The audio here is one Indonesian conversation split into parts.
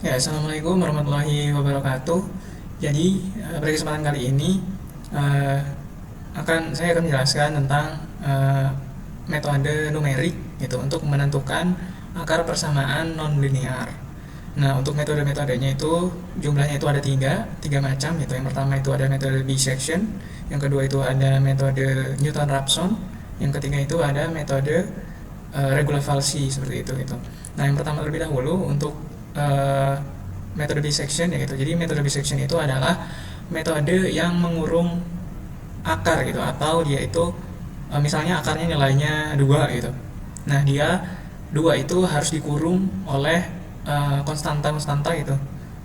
Ya, Assalamualaikum warahmatullahi wabarakatuh. Jadi, pada kesempatan kali ini eh, saya akan menjelaskan tentang metode numerik gitu untuk menentukan akar persamaan non-linear. Nah, untuk metode-metodenya itu jumlahnya itu ada tiga macam gitu. Yang pertama itu ada metode bisection, yang kedua itu ada metode Newton-Raphson, yang ketiga itu ada metode regular falsi seperti itu gitu. Nah, yang pertama terlebih dahulu untuk uh, metode bisection ya gitu. Jadi metode bisection itu adalah metode yang mengurung akar gitu, atau dia itu misalnya akarnya nilainya 2 gitu. Nah, dia 2 itu harus dikurung oleh konstanta-konstanta gitu,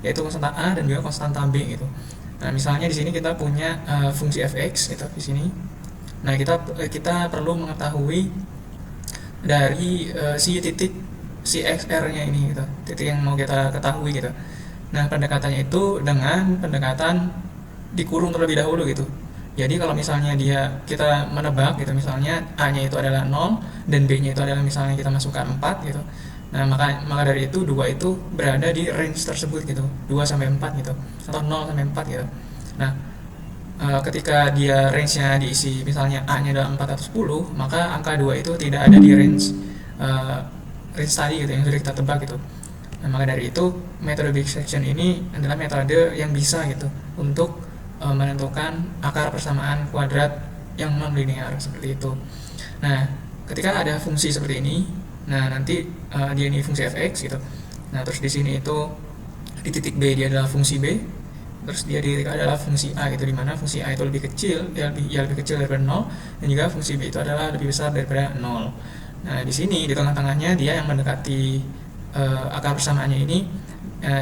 yaitu konstanta A dan juga konstanta B gitu. Nah, misalnya di sini kita punya fungsi fx gitu di sini. Nah, kita perlu mengetahui dari si titik si XR-nya ini gitu, titik yang mau kita ketahui gitu. Nah, pendekatannya itu dengan pendekatan dikurung terlebih dahulu gitu. Jadi kalau misalnya kita menebak gitu, misalnya A-nya itu adalah 0 dan B-nya itu adalah misalnya kita masukkan 4 gitu. Nah, maka dari itu dua itu berada di range tersebut gitu, 2 sampai 4 gitu atau 0 sampai 4 gitu. Nah, ketika dia range-nya diisi misalnya A-nya adalah 4 atau 10, maka angka 2 itu tidak ada di uh, range tadi gitu yang sudah kita tebak gitu. Nah, maka dari itu metode bisection ini adalah metode yang bisa gitu untuk menentukan akar persamaan kuadrat yang non linear seperti itu. Nah, ketika ada fungsi seperti ini, nah nanti dia ini fungsi fx gitu. Nah, terus di sini itu di titik B dia adalah fungsi B, terus dia di titik A adalah fungsi A gitu, dimana fungsi A itu lebih kecil, lebih kecil daripada 0, dan juga fungsi B itu adalah lebih besar daripada 0. Nah, di sini di tengah-tengahnya dia yang mendekati akar persamaannya ini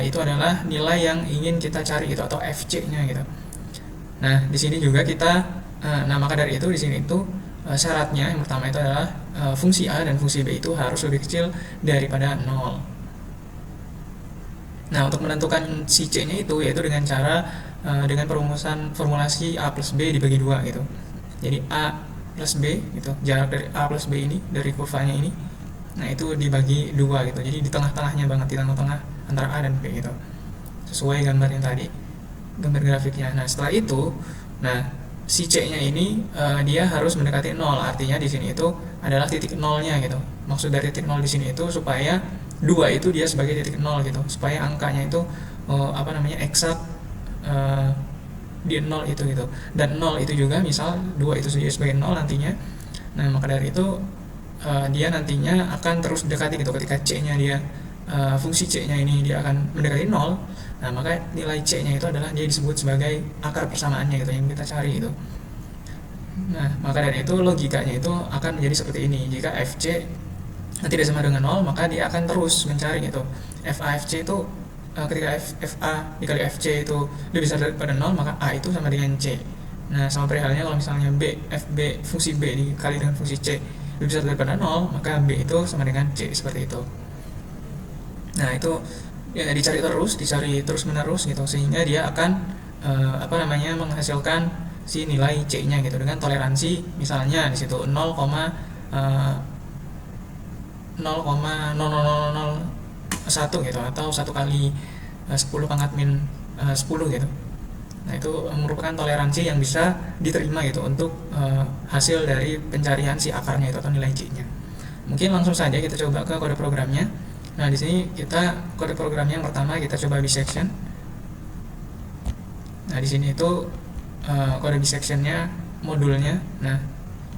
itu adalah nilai yang ingin kita cari gitu, atau FC-nya gitu. Nah, di sini juga nah maka dari itu di sini itu syaratnya yang pertama itu adalah fungsi A dan fungsi B itu harus lebih kecil daripada 0. Nah, untuk menentukan si C-nya itu yaitu dengan perumusan formulasi A plus B dibagi 2 gitu. Jadi A plus B gitu, jarak dari A plus B ini dari kurvanya ini. Nah, itu dibagi 2 gitu. Jadi di tengah-tengahnya banget, di tengah-tengah antara A dan B gitu. Sesuai gambar yang tadi, gambar grafiknya. Nah, setelah itu, nah si C-nya ini dia harus mendekati 0. Artinya di sini itu adalah titik nolnya gitu. Maksud dari titik 0 di sini itu supaya 2 itu dia sebagai titik 0 gitu. Supaya angkanya itu eksak di 0 itu gitu. Dan 0 itu juga misal 2 itu sebagai 0 nantinya. Nah, maka dari itu dia nantinya akan terus mendekati gitu. Ketika C-nya dia fungsi C-nya ini dia akan mendekati 0. Nah, maka nilai C-nya itu adalah dia disebut sebagai akar persamaannya gitu yang kita cari itu. Nah, maka dari itu logikanya itu akan menjadi seperti ini. Jika FC tidak sama dengan 0, maka dia akan terus mencari gitu. FA-FC itu ketika FA dikali FC itu lebih besar daripada 0, maka A itu sama dengan C. Nah, sama perihalnya kalau misalnya FB fungsi B dikali dengan fungsi C lebih besar daripada 0, maka B itu sama dengan C, seperti itu. Nah, itu ya dicari terus menerus gitu, sehingga dia akan menghasilkan si nilai C-nya gitu dengan toleransi misalnya di situ 0,0001 gitu, atau 1 kali 10 pangkat min 10 gitu. Nah, itu merupakan toleransi yang bisa diterima gitu untuk hasil dari pencarian si akarnya itu atau nilai C-nya. Mungkin langsung saja kita coba ke kode programnya. Nah, di sini kode programnya yang pertama kita coba bisection. Nah, di sini itu kode bisectionnya modulnya. Nah,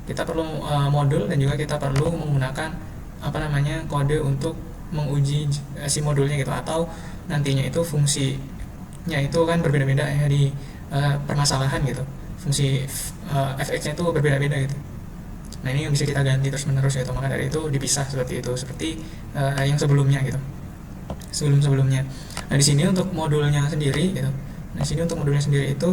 kita perlu modul dan juga kita perlu menggunakan kode untuk menguji si modulnya gitu, atau nantinya itu fungsinya itu kan berbeda-beda ya di permasalahan gitu. Fungsi fx-nya itu berbeda-beda gitu. Nah, ini yang bisa kita ganti terus menerus gitu. Maka dari itu dipisah seperti itu, seperti yang sebelumnya gitu, sebelumnya. Nah, di sini untuk modulnya sendiri gitu. Nah, di sini untuk modulnya sendiri itu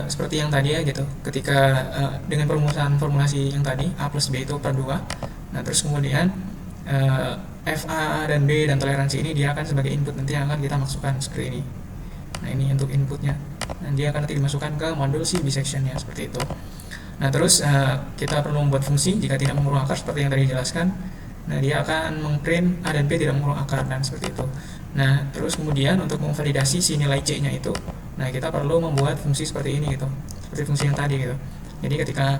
seperti yang tadi ya gitu. Ketika dengan perumusan formulasi yang tadi A plus B itu per 2. Nah, terus kemudian FA dan B dan toleransi ini dia akan sebagai input nanti yang akan kita masukkan seperti ini. Nah, ini untuk inputnya. Dan dia akan nanti dimasukkan ke modul si bisectionnya seperti itu. Nah, terus kita perlu membuat fungsi jika tidak mengurung akar seperti yang tadi dijelaskan. Nah, dia akan mengprint A dan B tidak mengurung akar dan seperti itu. Nah, terus kemudian untuk memvalidasi si nilai C-nya itu, nah kita perlu membuat fungsi seperti ini gitu. Seperti fungsi yang tadi gitu. Jadi ketika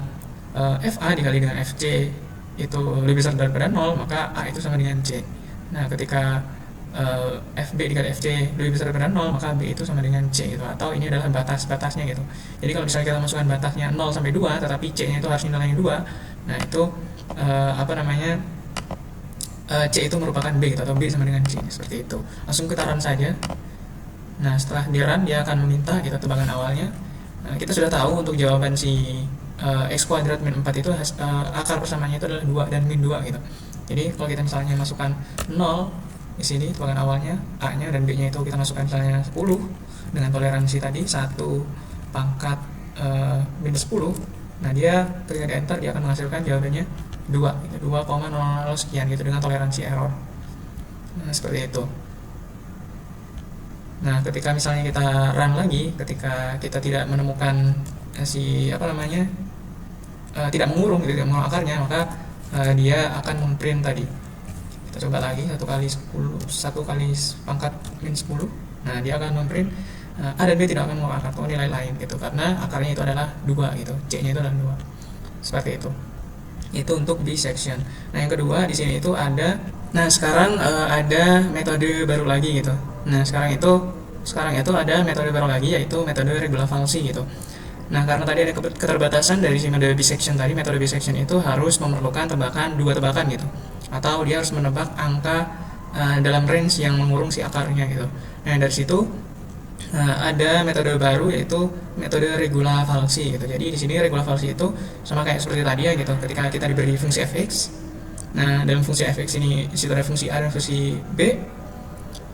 FA dikali dengan FC itu lebih besar daripada 0, maka A itu sama dengan C. Nah, ketika FB dikali FC lebih besar daripada 0, maka B itu sama dengan C gitu. Atau ini adalah batas-batasnya gitu. Jadi kalau misalnya kita masukkan batasnya 0 sampai 2, tetapi C-nya itu harus nilainya 2, nah itu C itu merupakan B gitu, atau B sama dengan C, seperti itu. Langsung kita run saja. Nah, setelah di run dia akan meminta kita tebakan awalnya. Nah, kita sudah tahu untuk jawaban si x kuadrat min 4 itu akar persamaannya itu adalah 2 dan min 2 gitu. Jadi kalau kita misalnya masukkan 0 di sini tebakan awalnya, A-nya dan B-nya itu kita masukkan misalnya 10 dengan toleransi tadi 1 pangkat min 10. Nah, dia ketika di enter dia akan menghasilkan jawabannya 2 gitu, 2,00 sekian gitu dengan toleransi error. Nah, seperti itu. Nah, ketika misalnya kita run lagi, ketika kita tidak menemukan tidak mengurung akarnya, maka dia akan memprint tadi. Kita coba lagi 1 kali pangkat min 10. Nah, dia akan memprint A dan B tidak akan mengurung akar atau nilai lain gitu, karena akarnya itu adalah 2 gitu, C-nya itu adalah 2. Seperti itu. Itu untuk B section. Nah, yang kedua di sini itu ada, nah sekarang ada metode baru lagi gitu. Nah, sekarang itu ada metode baru lagi, yaitu metode regular falsi gitu. Nah, karena tadi ada keterbatasan dari si metode bisection tadi, metode bisection itu harus memerlukan dua tebakan gitu, atau dia harus menebak angka dalam range yang mengurung si akarnya gitu. Nah, dari situ ada metode baru, yaitu metode regular falsi gitu. Jadi di sini regular falsi itu sama kayak seperti tadi ya gitu. Ketika kita diberi fungsi fx, nah dalam fungsi fx ini disitu ada fungsi a dan fungsi b.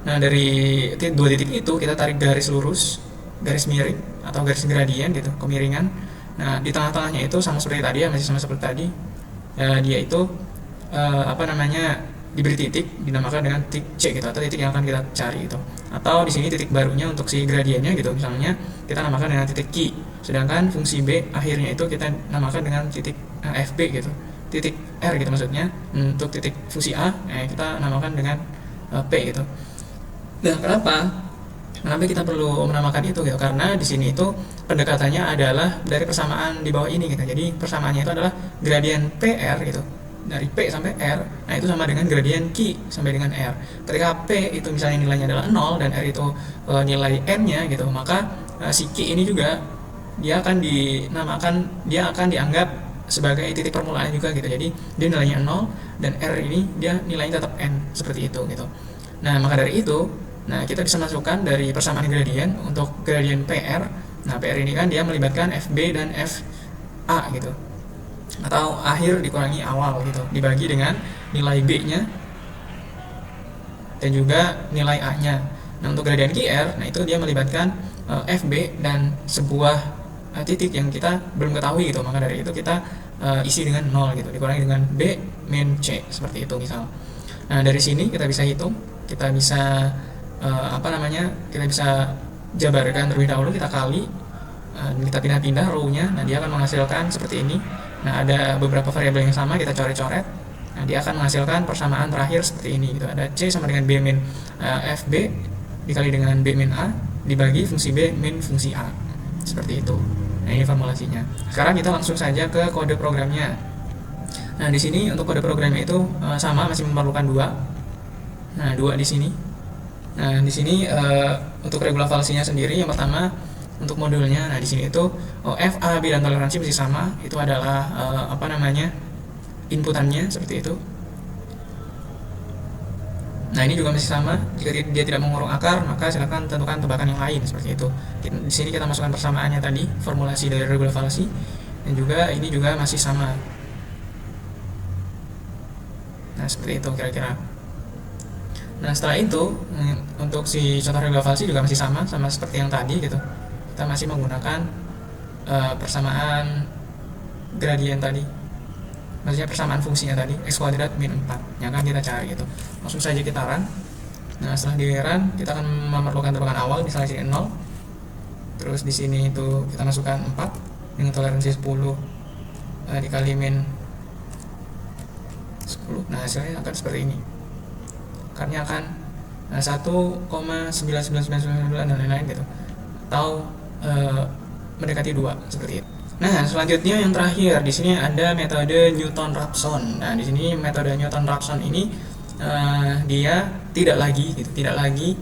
Nah, dari dua titik itu kita tarik garis lurus, garis miring atau garis gradien gitu, kemiringan. Nah, di tengah-tengahnya itu sama seperti tadi ya, masih sama seperti tadi. Dia itu diberi titik, dinamakan dengan titik C gitu, atau titik yang akan kita cari gitu. Atau di sini titik barunya untuk si gradiennya gitu, misalnya kita namakan dengan titik Q. Sedangkan fungsi B akhirnya itu kita namakan dengan titik FB gitu, titik R gitu maksudnya. Untuk titik fungsi A kita namakan dengan P gitu. Nah, kenapa kita perlu menamakan itu gitu? Karena di sini itu pendekatannya adalah dari persamaan di bawah ini gitu. Jadi persamaannya itu adalah gradien PR gitu, dari P sampai R. Nah, itu sama dengan gradien Q sampai dengan R. Ketika P itu misalnya nilainya adalah 0 dan R itu nilai N-nya gitu, maka si Q ini juga dia akan dianggap sebagai titik permulaan juga gitu. Jadi dia nilainya 0 dan R ini dia nilainya tetap N, seperti itu gitu. Nah, maka dari itu, kita bisa masukkan dari persamaan gradien untuk gradien PR. Nah, PR ini kan dia melibatkan FB dan FA gitu, atau akhir dikurangi awal gitu, dibagi dengan nilai B-nya dan juga nilai A-nya. Nah, untuk gradien QR, itu dia melibatkan FB dan sebuah titik yang kita belum ketahui gitu. Maka dari itu kita isi dengan 0 gitu, dikurangi dengan B min C, seperti itu misal. Nah, dari sini kita bisa hitung, kita bisa kita bisa jabarkan terlebih dahulu, kita kali, kita pindah-pindah row-nya. Nah, dia akan menghasilkan seperti ini. Nah, ada beberapa variabel yang sama, kita coret-coret. Nah, dia akan menghasilkan persamaan terakhir seperti ini gitu. Ada C sama dengan B min FB dikali dengan B min A dibagi fungsi B min fungsi A, seperti itu. Nah, ini formulasinya. Sekarang kita langsung saja ke kode programnya. Nah, di sini untuk kode programnya itu sama, masih memerlukan 2. Nah, 2 di sini. Nah, di sini untuk regular falsinya sendiri, yang pertama untuk modulnya. Nah, di sini itu F, A, B dan toleransi masih sama. Itu adalah inputannya seperti itu. Nah, ini juga masih sama. Jika dia tidak mengurung akar, maka silakan tentukan tebakan yang lain, seperti itu. Di sini kita masukkan persamaannya tadi, formulasi dari regular falsi, dan juga ini juga masih sama. Nah, seperti itu kira-kira. Nah, setelah itu untuk si contoh regular falsi juga masih sama seperti yang tadi gitu. Kita masih menggunakan persamaan gradien tadi, maksudnya persamaan fungsinya tadi, x kuadrat min 4 yang akan kita cari gitu. Langsung saja kita run. Nah, setelah di run kita akan memerlukan tebakan awal, misalnya sini 0. Terus di sini itu kita masukkan 4 dengan toleransi 10 dikali min 10 40. Nah, hasilnya akan seperti ini. Akarnya akan 1,99999 dan lain-lain gitu, atau mendekati 2 seperti itu. Nah, selanjutnya yang terakhir di sini ada metode Newton-Raphson. Nah, di sini metode Newton-Raphson ini dia tidak lagi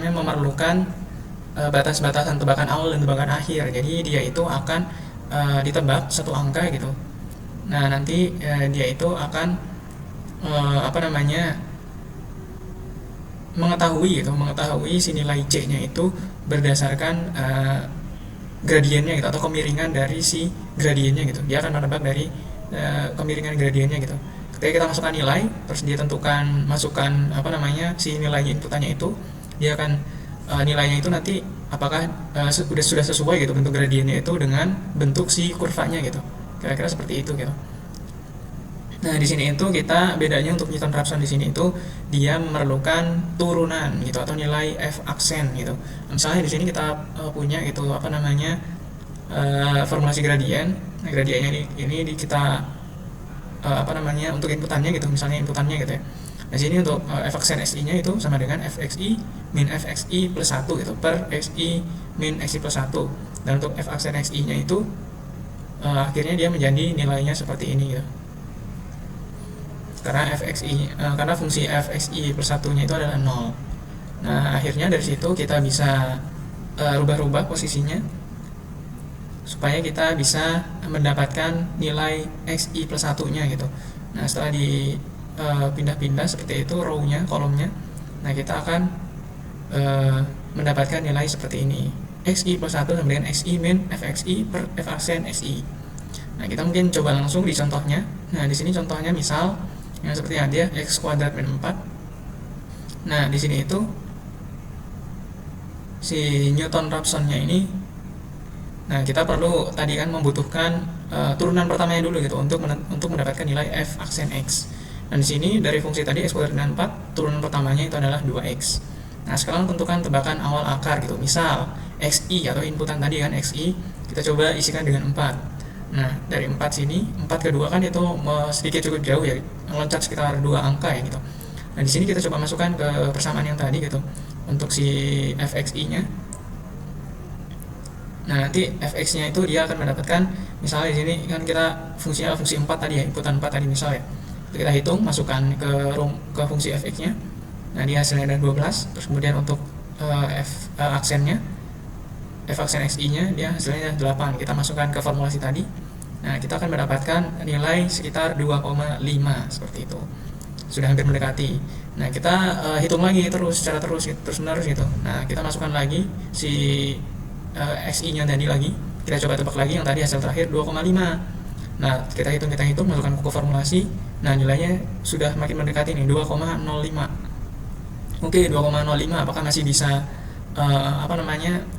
memerlukan batas-batasan tebakan awal dan tebakan akhir. Jadi dia itu akan ditebak satu angka gitu. Nah, nanti dia itu akan mengetahui si nilai C-nya itu berdasarkan gradiennya gitu, atau kemiringan dari si gradiennya gitu. Dia akan menebak dari kemiringan gradiennya gitu. Ketika kita masukkan nilai, terus dia masukkan si nilainya, inputannya itu, dia akan nilainya itu nanti apakah sudah sesuai gitu bentuk gradiennya itu dengan bentuk si kurvanya gitu. Kira-kira seperti itu gitu. Nah, di sini itu kita bedanya untuk Newton-Raphson di sini itu dia memerlukan turunan gitu, atau nilai f aksen gitu. Misalnya di sini kita punya gitu formulasi gradien. Nah, gradiennya ini kita untuk inputannya gitu, misalnya inputannya gitu ya. Nah, sini untuk f aksen xi-nya itu sama dengan fxi min fxi plus 1 gitu per xi min xi plus 1. Dan untuk f aksen xi-nya itu akhirnya dia menjadi nilainya seperti ini gitu. Karena fungsi fxi plus 1-nya itu adalah 0. Nah, akhirnya dari situ kita bisa rubah-rubah posisinya supaya kita bisa mendapatkan nilai xi plus 1-nya gitu. Nah, setelah dipindah-pindah seperti itu row-nya, kolomnya, nah kita akan mendapatkan nilai seperti ini. Xi plus 1 sama dengan xi min fxi per f aksen xi. Nah, kita mungkin coba langsung di contohnya. Nah, di sini contohnya misal yang seperti ada x kuadrat min 4. Nah, di sini itu si Newton-Raphson-nya ini, nah kita perlu tadi kan membutuhkan turunan pertamanya dulu gitu untuk mendapatkan nilai f aksen x. Dan di sini dari fungsi tadi x kuadrat min 4, turunan pertamanya itu adalah 2x. Nah, sekarang tentukan tebakan awal akar gitu. Misal xi atau inputan tadi kan xi, kita coba isikan dengan 4. Nah, dari 4 sini, 4 ke 2 kan itu sedikit cukup jauh ya, meloncat sekitar 2 angka ya gitu. Nah, di sini kita coba masukkan ke persamaan yang tadi gitu untuk si fxi-nya. Nah, nanti fx-nya itu dia akan mendapatkan, misalnya di sini kan kita fungsinya fungsi 4 tadi ya, inputan 4 tadi misalnya. Kita hitung, masukkan ke fungsi fx-nya. Nah, dia hasilnya ada 12. Terus kemudian untuk aksennya, f aksen xi-nya dia hasilnya 8. Kita masukkan ke formulasi tadi. Nah, kita akan mendapatkan nilai sekitar 2,5 seperti itu. Sudah hampir mendekati. Nah, kita hitung lagi secara terus menerus gitu. Nah, kita masukkan lagi si xi-nya tadi lagi. Kita coba tebak lagi yang tadi hasil terakhir 2,5. Nah, kita hitung masukkan ke formulasi. Nah, nilainya sudah makin mendekati nih, 2,05. Oke, 2,05 apakah masih bisa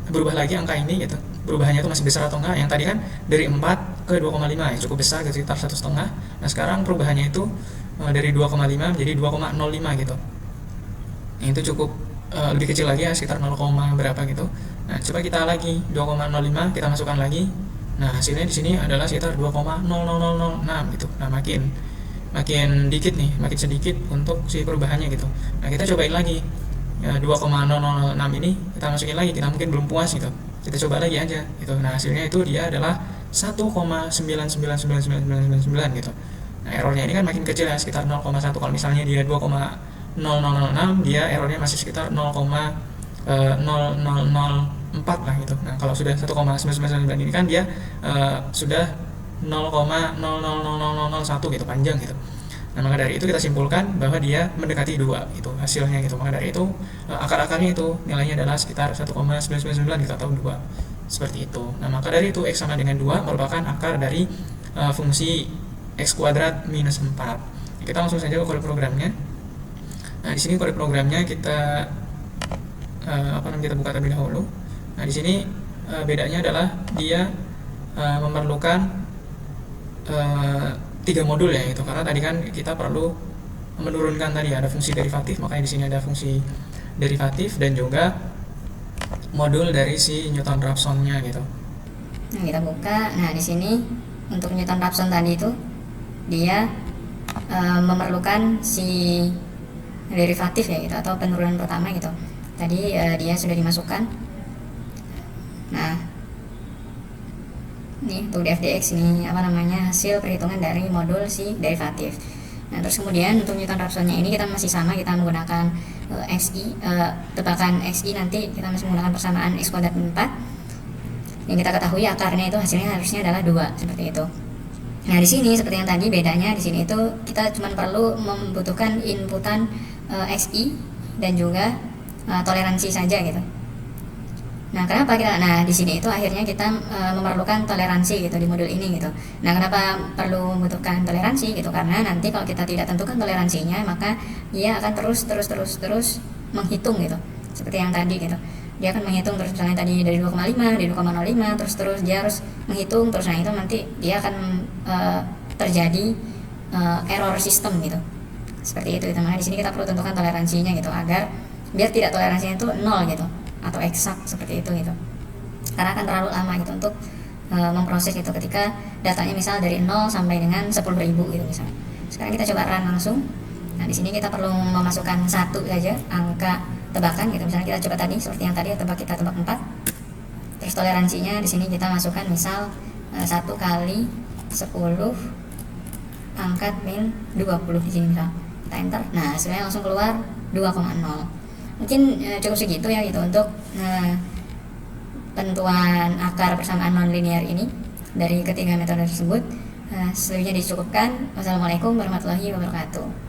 berubah lagi angka ini gitu, perubahannya itu masih besar atau enggak? Yang tadi kan dari 4 ke 2,5 ya, cukup besar gitu, sekitar 1,5. Nah, sekarang perubahannya itu dari 2,5 menjadi 2,05 gitu. Nah, itu cukup lebih kecil lagi ya, sekitar 0, berapa gitu. Nah, coba kita lagi 2,05 kita masukkan lagi. Nah, hasilnya di sini adalah sekitar 2,00006 gitu. Nah, makin dikit nih, makin sedikit untuk si perubahannya gitu. Nah, kita cobain lagi. Ya, 2,006 ini kita masukin lagi, kita mungkin belum puas gitu, kita coba lagi aja gitu. Nah, hasilnya itu dia adalah 1,99999 gitu. Nah, errornya ini kan makin kecil ya, sekitar 0,1. Kalau misalnya dia 2,0006, dia errornya masih sekitar 0,0004 lah gitu. Nah, kalau sudah 1,999 ini kan dia sudah 0,000001 gitu, panjang gitu. Nah, maka dari itu kita simpulkan bahwa dia mendekati 2 gitu hasilnya gitu. Maka dari itu akar-akarnya itu nilainya adalah sekitar 1,999 gitu, atau 2 seperti itu. Nah, maka dari itu x sama dengan 2 merupakan akar dari fungsi x kuadrat minus 4. Kita langsung saja ke kode programnya. Nah, di sini kode programnya kita kita buka terlebih dahulu. Nah, di sini bedanya adalah dia memerlukan 3 modul ya itu, karena tadi kan kita perlu menurunkan tadi ada fungsi derivatif, makanya di sini ada fungsi derivatif dan juga modul dari si Newton-Raphson-nya gitu. Nah, kita buka. Nah, di sini untuk Newton-Raphson tadi itu dia memerlukan si derivatif ya gitu, atau penurunan pertama gitu. Tadi dia sudah dimasukkan. Nah, ini untuk dfdx ini hasil perhitungan dari modul si derivatif. Nah, terus kemudian untuk Newton Raphsonnya ini kita masih sama, kita menggunakan xi, tebakan xi nanti kita masih menggunakan persamaan x kuadrat 4. Yang kita ketahui akarnya itu hasilnya harusnya adalah 2, seperti itu. Nah, di sini seperti yang tadi, bedanya di sini itu kita cuma perlu membutuhkan inputan xi dan juga toleransi saja gitu. Nah, kenapa di sini itu akhirnya kita memerlukan toleransi gitu di modul ini gitu. Nah, kenapa perlu membutuhkan toleransi gitu? Karena nanti kalau kita tidak tentukan toleransinya, maka dia akan terus menghitung gitu. Seperti yang tadi gitu. Dia akan menghitung terus, misalnya tadi dari 2,5, dari 2,05, terus dia harus menghitung terus. Nah, itu nanti dia akan terjadi error sistem gitu. Seperti itu. Makanya di sini kita perlu tentukan toleransinya gitu, agar biar tidak toleransinya itu 0 gitu, atau eksak seperti itu gitu. Karena akan terlalu lama gitu untuk memproses itu ketika datanya misal dari 0 sampai dengan 10.000 gitu misalnya. Sekarang kita coba run langsung. Nah, di sini kita perlu memasukkan 1 saja angka tebakan gitu. Misalnya kita coba tadi seperti yang tadi, kita tebak 4. Terus toleransinya di sini kita masukkan misal 1 kali 10 pangkat min 20 di sini misal. Kita enter. Nah, hasilnya langsung keluar 2,0. Mungkin cukup segitu ya gitu untuk penentuan akar persamaan nonlinear ini dari ketiga metode tersebut. Selebihnya dicukupkan. Wassalamualaikum warahmatullahi wabarakatuh.